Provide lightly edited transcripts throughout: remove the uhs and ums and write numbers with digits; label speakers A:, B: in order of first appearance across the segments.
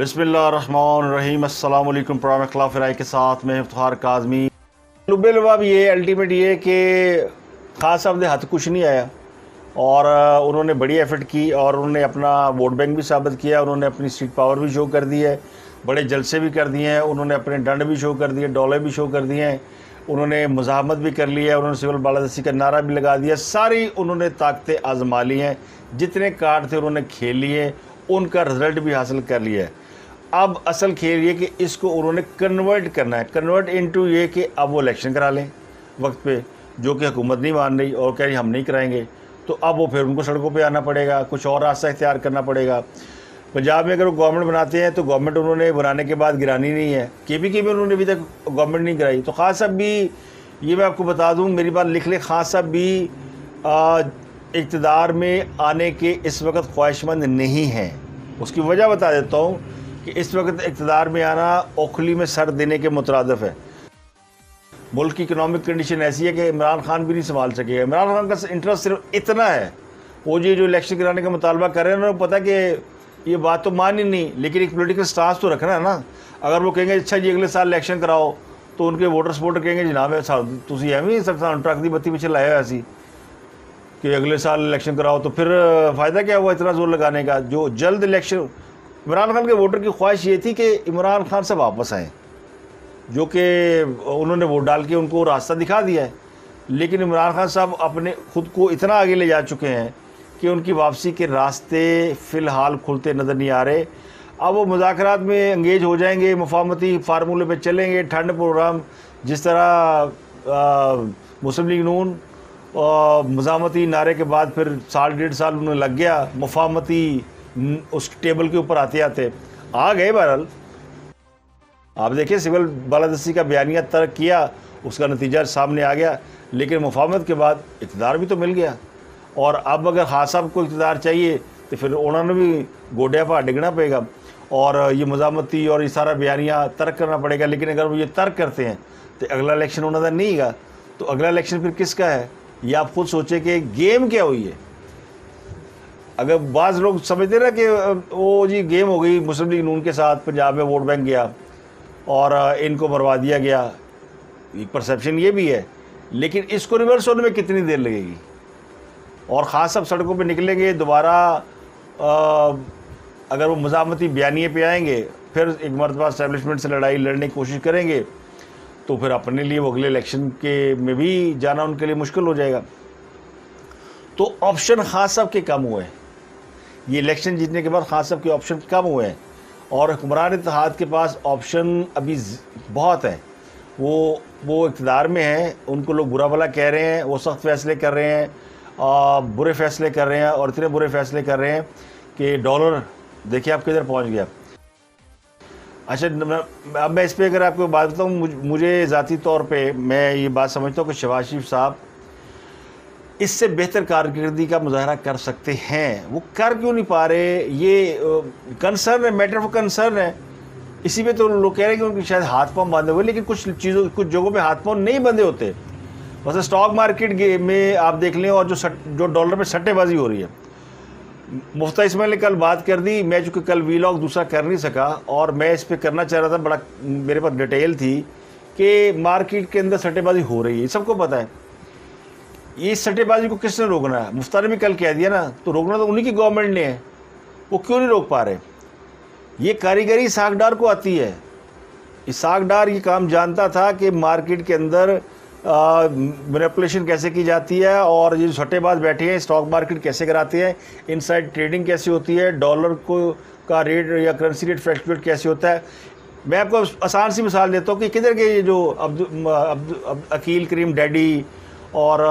A: बिस्मिल्लाहिर्रहमानिर्रहीम। अस्सलाम वालेकुम। प्रोग्राम खिलाफ राय के साथ में इफ्तिखार काज़मी। लुबेलबाब ये अल्टीमेट ये कि खान साहब ने हाथ कुछ नहीं आया और उन्होंने बड़ी एफर्ट की और उन्होंने अपना वोट बैंक भी साबित किया। उन्होंने अपनी स्ट्रीट पावर भी शो कर दी है, बड़े जलसे भी कर दिए हैं, उन्होंने अपने डंड भी शो कर दिए, डॉलर भी शो कर दिए हैं, उन्होंने मुज़ाहमत भी कर ली है, उन्होंने सिविल बालादस्ती का नारा भी लगा दिया। सारी उन्होंने ताकतें आजमा ली हैं, जितने कार्ड थे उन्होंने खेल लिए, उनका रिज़ल्ट भी हासिल कर लिया है। अब असल खेल ये कि इसको उन्होंने कन्वर्ट करना है, कन्वर्ट इनटू ये कि अब वो इलेक्शन करा लें वक्त पे, जो कि हुकूमत नहीं मान रही और कह रही हम नहीं कराएंगे। तो अब वो फिर उनको सड़कों पे आना पड़ेगा, कुछ और रास्ता इख्तियार करना पड़ेगा। पंजाब में अगर वो गवर्नमेंट बनाते हैं तो गवर्नमेंट उन्होंने बनाने के बाद गिरानी नहीं है, के में उन्होंने अभी तक गवर्नमेंट नहीं कराई। तो खान साहब भी, ये मैं आपको बता दूँ, मेरी बात लिख ले, खान साहब भी इक़्तिदार में आने के इस वक्त ख्वाहिशमंद नहीं हैं। उसकी वजह बता देता हूँ कि इस वक्त इक़्तिदार में आना ओखली में सर देने के मुतरादिफ है। मुल्क की इकनॉमिक कंडीशन ऐसी है कि इमरान खान भी नहीं संभाल सकेगा। इमरान खान का इंटरेस्ट सिर्फ इतना है, वो जी जो इलेक्शन कराने का मुतालबा कर रहे हैं उन्हें पता है कि ये बात तो मान ही नहीं, लेकिन एक पोलिटिकल स्टांस तो रखना है ना। अगर वो कहेंगे अच्छा जी अगले साल इलेक्शन कराओ, तो उनके वोटर सपोर्टर कहेंगे जनाब तुम एवं ट्रक की बत्ती पीछे लाया ऐसी कि अगले साल इलेक्शन कराओ, तो फिर फ़ायदा क्या हुआ इतना जोर लगाने का। जो जल्द इलेक्शन, इमरान खान के वोटर की ख्वाहिश ये थी कि इमरान खान से वापस आएँ, जो कि उन्होंने वोट डाल के उनको रास्ता दिखा दिया है। लेकिन इमरान खान साहब अपने ख़ुद को इतना आगे ले जा चुके हैं कि उनकी वापसी के रास्ते फ़िलहाल खुलते नज़र नहीं आ रहे। अब वो मुज़ाकरात में एंगेज हो जाएंगे, मुफाहमती फार्मूले पे चलेंगे, ठंड प्रोग्राम जिस तरह मुस्लिम लीग नून मुज़ाहमती नारे के बाद फिर साल डेढ़ साल उन्हें लग गया मुफाहमती उस टेबल के ऊपर आते आते आ गए। बहरहाल आप देखिए सिविल बालादस्ती का बयानिया तर्क किया, उसका नतीजा सामने आ गया, लेकिन मुफाहमत के बाद इक़्तिदार भी तो मिल गया। और अब अगर खान साहब को इक़्तिदार चाहिए तो फिर उन्होंने भी गोडिया पर डिगना पड़ेगा और ये मुज़ाहमती और ये सारा बयानिया तर्क करना पड़ेगा। लेकिन अगर वो ये तर्क करते हैं तो अगला इलेक्शन उन्होंने नहीं गा, तो अगला इलेक्शन फिर किसका है ये आप खुद सोचे कि गेम क्या हुई है। अगर बाज़ लोग समझते ना कि वो जी गेम हो गई मुस्लिम लीग नून के साथ, पंजाब में वोट बैंक गया और इनको मरवा दिया गया, एक परसेप्शन ये भी है, लेकिन इसको रिवर्स होने में कितनी देर लगेगी। और ख़ास सब सड़कों पे निकलेंगे दोबारा, अगर वो मुज़ाहमती बयानिए पे आएंगे, फिर एक मरतबा एस्टेब्लिशमेंट से लड़ाई लड़ने की कोशिश करेंगे, तो फिर अपने लिए वो अगले इलेक्शन के में भी जाना उनके लिए मुश्किल हो जाएगा। तो ऑप्शन खान साहब के कम हुए हैं, ये इलेक्शन जीतने के बाद खान साहब के ऑप्शन कम हुए हैं और हुक्मरान इत्तेहाद के पास ऑप्शन अभी बहुत है। वो इक़्तिदार में हैं, उनको लोग बुरा भला कह रहे हैं, वो सख्त फ़ैसले कर रहे हैं, बुरे फ़ैसले कर रहे हैं और इतने बुरे फ़ैसले कर रहे हैं कि डॉलर देखिए आप किधर पहुंच गया। अच्छा, अब मैं इस पर अगर आपको बात बताऊँ, मुझे ज़ाती तौर पे मैं ये बात समझता हूँ कि शहबाज शरीफ साहब इससे बेहतर कारकर्दगी का मुजाहरा कर सकते हैं। वो कर क्यों नहीं पा रहे, ये कंसर्न है, मैटर ऑफ कंसर्न है। इसी पे तो लोग कह रहे हैं कि उनके शायद हाथ पाँव बांधे हुए, लेकिन कुछ जगहों पे हाथ पाँव नहीं बंधे होते। वैसे स्टॉक मार्केट में आप देख लें, और जो डॉलर में सट्टेबाजी हो रही है, मुफ्ता इस्माइल ने कल बात कर दी। मैं चूँकि कल वीलॉग दूसरा कर नहीं सका और मैं इस पर करना चाह रहा था, बड़ा मेरे पास डिटेल थी कि मार्केट के अंदर सट्टेबाजी हो रही है, सबको पता है। ये सट्टेबाजी को किसने रोकना है? मुफ्ता ने भी कल कह दिया ना, तो रोकना तो उन्हीं की गवर्नमेंट ने है, वो क्यों नहीं रोक पा रहे? ये कारीगरी इसहाक डार को आती है। इसहाक डार ये काम जानता था कि मार्केट के अंदर मैनिपुलेशन कैसे की जाती है और ये सट्टेबाज बैठे हैं स्टॉक मार्केट कैसे कराते हैं, इनसाइड ट्रेडिंग कैसे होती है, डॉलर को का रेट या करेंसी रेट फ्लक्चुएट कैसे होता है। मैं आपको आसान सी मिसाल देता हूँ कि किधर के ये जो अकील करीम डैडी और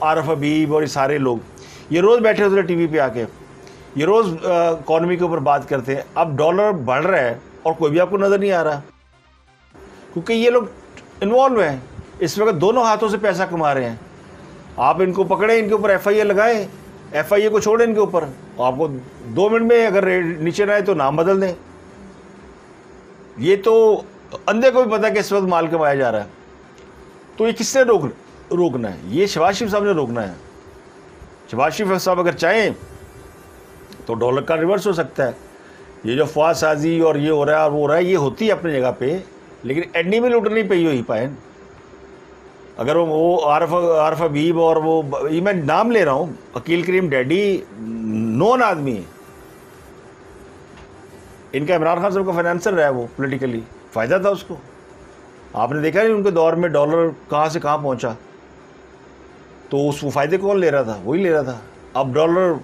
A: आरफ हबीब और ये सारे लोग ये रोज़ बैठे होते थे टीवी पे आके, ये रोज़ इकॉनमी के ऊपर बात करते हैं। अब डॉलर बढ़ रहा है और कोई भी आपको नज़र नहीं आ रहा, क्योंकि ये लोग इन्वॉल्व हैं, इस वक्त दोनों हाथों से पैसा कमा रहे हैं। आप इनको पकड़ें, इनके ऊपर FIA लगाएं, FIA को छोड़ें इनके ऊपर, आपको 2 मिनट में अगर नीचे ना आए तो नाम बदल दें। ये तो अंधे को भी पता है कि इस वक्त माल कमाया जा रहा है। तो ये किसने रोकना है? ये शहबाज शरीफ साहब ने रोकना है। शहबाज शरीफ साहब अगर चाहें तो डॉलर का रिवर्स हो सकता है, ये जो अफवाहसाजी और ये हो रहा है और वो हो रहा है, ये होती है अपनी जगह पे, लेकिन एडनी में लूट नहीं पई हुई पाए। अगर वो आरफ हबीब और वो, ये मैं नाम ले रहा हूँ, अकील करीम डैडी नॉन आदमी है, इनका इमरान खान साहब का फाइनेंसर रहा है, वो पॉलिटिकली फ़ायदा था उसको। आपने देखा नहीं उनके दौर में डॉलर कहाँ से कहाँ पहुँचा, तो उस वो फ़ायदे कौन ले रहा था? वही ले रहा था। अब डॉलर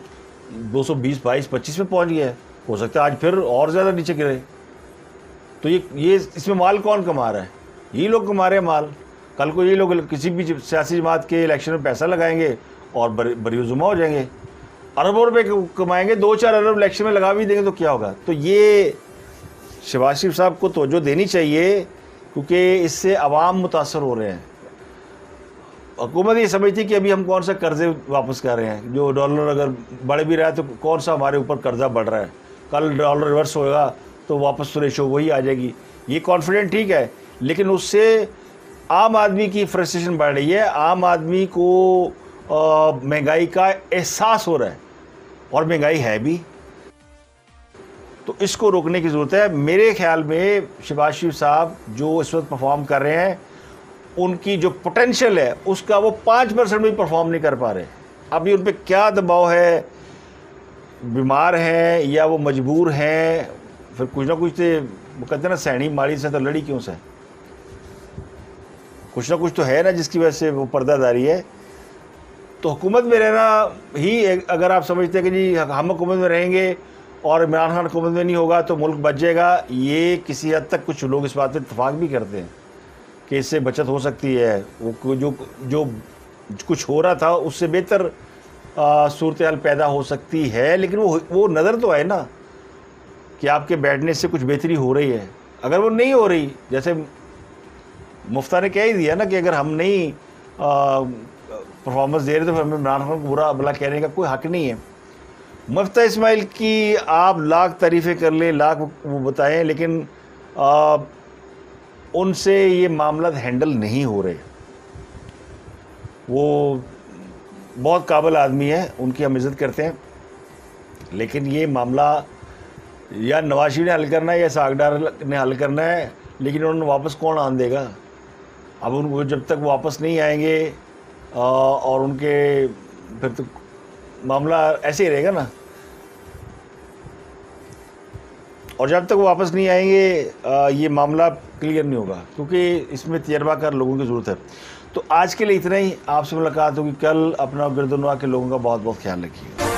A: 220, 22, 25 में पहुँच गया है, हो सकता है आज फिर और ज़्यादा नीचे गिरे। तो ये इसमें माल कौन कमा रहा है? यही लोग कमा रहे हैं माल। कल को ये लोग किसी भी सियासी जमात के इलेक्शन में पैसा लगाएंगे और बरीजुमा हो जाएंगे, अरबों रुपये कमाएंगे, 2-4 अरब इलेक्शन में लगा भी देंगे तो क्या होगा? तो ये शहबाज शरीफ साहब को तवज्जो देनी चाहिए, क्योंकि इससे अवाम मुतासर हो रहे हैं। हुकूमत ये समझती कि अभी हम कौन सा कर्जे वापस कर रहे हैं, जो डॉलर अगर बढ़ भी रहा है तो कौन सा हमारे ऊपर कर्जा बढ़ रहा है, कल डॉलर रिवर्स होगा तो वापस तो रेशो वही आ जाएगी। ये कॉन्फिडेंट ठीक है, लेकिन उससे आम आदमी की फ्रस्ट्रेशन बढ़ रही है, आम आदमी को महंगाई का एहसास हो रहा है, और महंगाई है भी। तो इसको रोकने की ज़रूरत है। मेरे ख्याल में शहबाज शरीफ साहब जो इस वक्त परफॉर्म कर रहे हैं, उनकी जो पोटेंशियल है उसका वो 5% भी परफॉर्म नहीं कर पा रहे। अभी उन पर क्या दबाव है, बीमार हैं या वो मजबूर हैं, फिर कुछ ना कुछ तो वो कहते हैं ना, सैनी माड़ी से तो लड़ी क्यों से, कुछ ना कुछ तो है ना जिसकी वजह से वो पर्दादारी है। तो हुकूमत में रहना ही, अगर आप समझते हैं कि जी हम हुकूमत में रहेंगे और इमरान खान हुकूमत में नहीं होगा तो मुल्क बच जाएगा, ये किसी हद तक कुछ लोग इस बात पर इत्तफाक भी करते हैं कि इससे बचत हो सकती है। वो जो कुछ हो रहा था उससे बेहतर सूरत हाल पैदा हो सकती है, लेकिन वो नज़र तो आए ना कि आपके बैठने से कुछ बेहतरी हो रही है। अगर वो नहीं हो रही, जैसे मुफ्ता ने कह ही दिया ना कि अगर हम नहीं परफॉर्मेंस दे रहे तो फिर हमें इमरान खान को बुरा भला कहने का कोई हक़ नहीं है। मुफ्ता इस्माइल की आप लाख तारीफ़ें कर लें, लाख वो बताएं, लेकिन उनसे ये मामला हैंडल नहीं हो रहे। वो बहुत काबिल आदमी है, उनकी हम इज़्ज़त करते हैं, लेकिन ये मामला या नवाज शरीफ ने हल करना है या सागडार ने हल करना है, लेकिन उन्होंने वापस कौन आन देगा? अब उनको जब तक वापस नहीं आएंगे और उनके, फिर तो मामला ऐसे ही रहेगा ना। और जब तक वो वापस नहीं आएंगे ये मामला क्लियर नहीं होगा, क्योंकि इसमें तजर्बाकार लोगों की ज़रूरत है। तो आज के लिए इतना ही। आपसे मुलाकात होगी कल। अपना गिरदोनवा के लोगों का बहुत बहुत ख्याल रखिए।